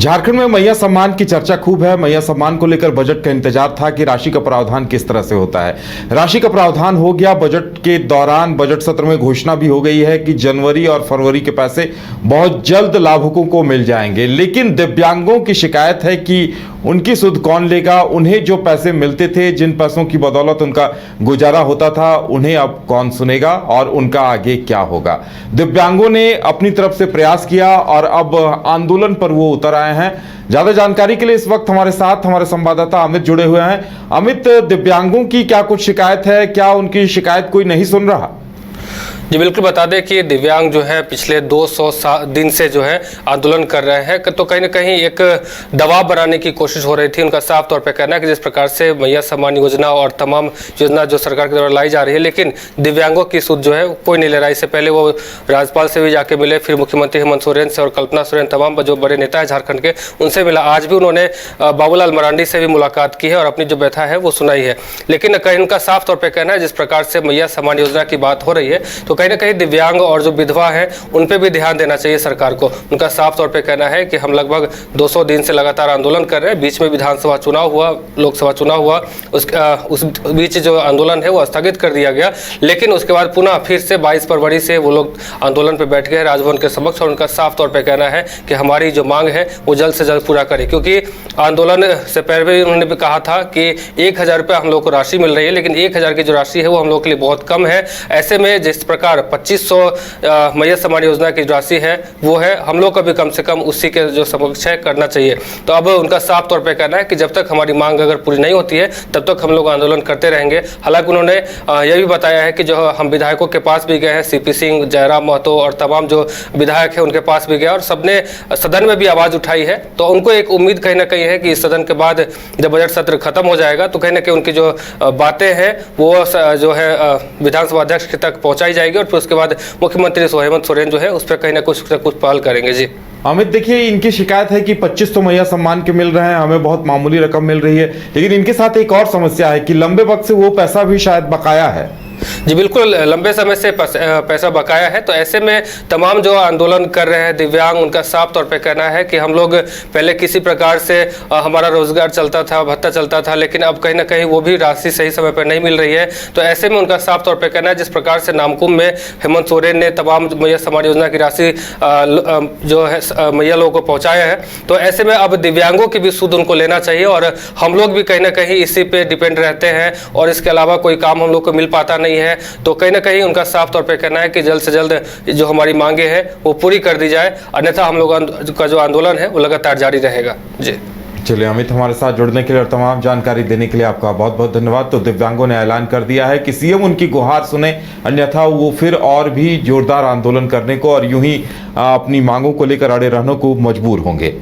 झारखंड में मैया सम्मान की चर्चा खूब है। मैया सम्मान को लेकर बजट का इंतजार था कि राशि का प्रावधान किस तरह से होता है। राशि का प्रावधान हो गया। बजट के दौरान बजट सत्र में घोषणा भी हो गई है कि जनवरी और फरवरी के पैसे बहुत जल्द लाभुकों को मिल जाएंगे। लेकिन दिव्यांगों की शिकायत है कि उनकी सुध कौन लेगा। उन्हें जो पैसे मिलते थे, जिन पैसों की बदौलत उनका गुजारा होता था, उन्हें अब कौन सुनेगा और उनका आगे क्या होगा। दिव्यांगों ने अपनी तरफ से प्रयास किया और अब आंदोलन पर वो उतर आए हैं। ज्यादा जानकारी के लिए इस वक्त हमारे साथ हमारे संवाददाता अमित जुड़े हुए हैं। अमित, दिव्यांगों की क्या कुछ शिकायत है? क्या उनकी शिकायत कोई नहीं सुन रहा? जी बिल्कुल, बता दें कि दिव्यांग जो है पिछले 200 दिन से जो है आंदोलन कर रहे हैं। तो कहीं ना कहीं एक दबाव बनाने की कोशिश हो रही थी। उनका साफ तौर पे कहना है कि जिस प्रकार से मैया सम्मान योजना और तमाम योजना जो सरकार के द्वारा लाई जा रही है, लेकिन दिव्यांगों की सुध जो है कोई नहीं ले रहा। इससे पहले वो राज्यपाल से भी जाके मिले, फिर मुख्यमंत्री हेमंत सोरेन से और कल्पना सोरेन, तमाम जो बड़े नेता है झारखंड के, उनसे मिला। आज भी उन्होंने बाबूलाल मरांडी से भी मुलाकात की है और अपनी जो व्यथा है वो सुनाई है। लेकिन कहीं उनका साफ तौर पर कहना है जिस प्रकार से मैया सम्मान योजना की बात हो रही है, तो कहीं ना कहीं दिव्यांग और जो विधवा है उन पे भी ध्यान देना चाहिए सरकार को। उनका साफ तौर पे कहना है कि हम लगभग 200 दिन से लगातार आंदोलन कर रहे हैं। बीच में विधानसभा चुनाव हुआ, लोकसभा चुनाव हुआ, उस बीच जो आंदोलन है वो स्थगित कर दिया गया। लेकिन उसके बाद पुनः फिर से 22 फरवरी से वो लोग आंदोलन पर बैठ गए राजभवन के समक्ष। और उनका साफ तौर पर कहना है कि हमारी जो मांग है वो जल्द से जल्द पूरा करें, क्योंकि आंदोलन से पहले उन्होंने भी कहा था कि 1000 रुपये हम लोग को राशि मिल रही है, लेकिन 1000 की जो राशि है वो हम लोग के लिए बहुत कम है। ऐसे में जिस प्रकार 2500 मैया सम्मान योजना की राशि है वो है, हम लोग को भी कम से कम उसी के जो समक्ष है करना चाहिए। तो अब उनका साफ तौर पे कहना है कि जब तक हमारी मांग अगर पूरी नहीं होती है तब तक हम लोग आंदोलन करते रहेंगे। हालांकि उन्होंने यह भी बताया है कि जो हम विधायकों के पास भी गए हैं, सीपी सिंह, जयराम महतो और तमाम जो विधायक है उनके पास भी गए और सबने सदन में भी आवाज़ उठाई है। तो उनको एक उम्मीद कहीं ना कहीं है कि इस सदन के बाद जब बजट सत्र खत्म हो जाएगा तो कहीं ना कहीं उनकी जो बातें हैं वो जो है विधानसभा अध्यक्ष तक पहुँचाई जाएगी और फिर उसके बाद मुख्यमंत्री हेमंत सोरेन जो है उस पर कहीं ना कुछ पहल करेंगे। जी अमित, देखिए, इनकी शिकायत है कि 25 तो मैया सम्मान के मिल रहे हैं, हमें बहुत मामूली रकम मिल रही है। लेकिन इनके साथ एक और समस्या है कि लंबे वक्त से वो पैसा भी शायद बकाया है। जी बिल्कुल, लंबे समय से पैसा बकाया है। तो ऐसे में तमाम जो आंदोलन कर रहे हैं दिव्यांग, उनका साफ तौर पे कहना है कि हम लोग पहले किसी प्रकार से हमारा रोजगार चलता था, भत्ता चलता था, लेकिन अब कहीं ना कहीं वो भी राशि सही समय पर नहीं मिल रही है। तो ऐसे में उनका साफ तौर पे कहना है जिस प्रकार से नामकुम में हेमंत सोरेन ने तमाम मैया सम्मान योजना की राशि जो है मैया लोगों को पहुँचाया है, तो ऐसे में अब दिव्यांगों की भी सुध उनको लेना चाहिए। और हम लोग भी कहीं ना कहीं इसी पे डिपेंड रहते हैं और इसके अलावा कोई काम हम लोग को मिल पाता नहीं है। तो कहीं ना कहीं उनका साफ तौर पे कहना है कि जल्द से जल्द जो हमारी मांगे हैं वो पूरी कर दी जाए, अन्यथा हम लोग का जो आंदोलन है वो लगातार जारी रहेगा। जी चलिए अमित, हमारे साथ जुड़ने के लिए और तमाम जानकारी देने के लिए आपका बहुत बहुत धन्यवाद। तो दिव्यांगों ने ऐलान कर दिया है कि सीएम उनकी गुहार सुने, अन्यथा वो फिर और भी जोरदार आंदोलन करने को और यूं ही अपनी मांगों को लेकर अड़े रहने को मजबूर होंगे।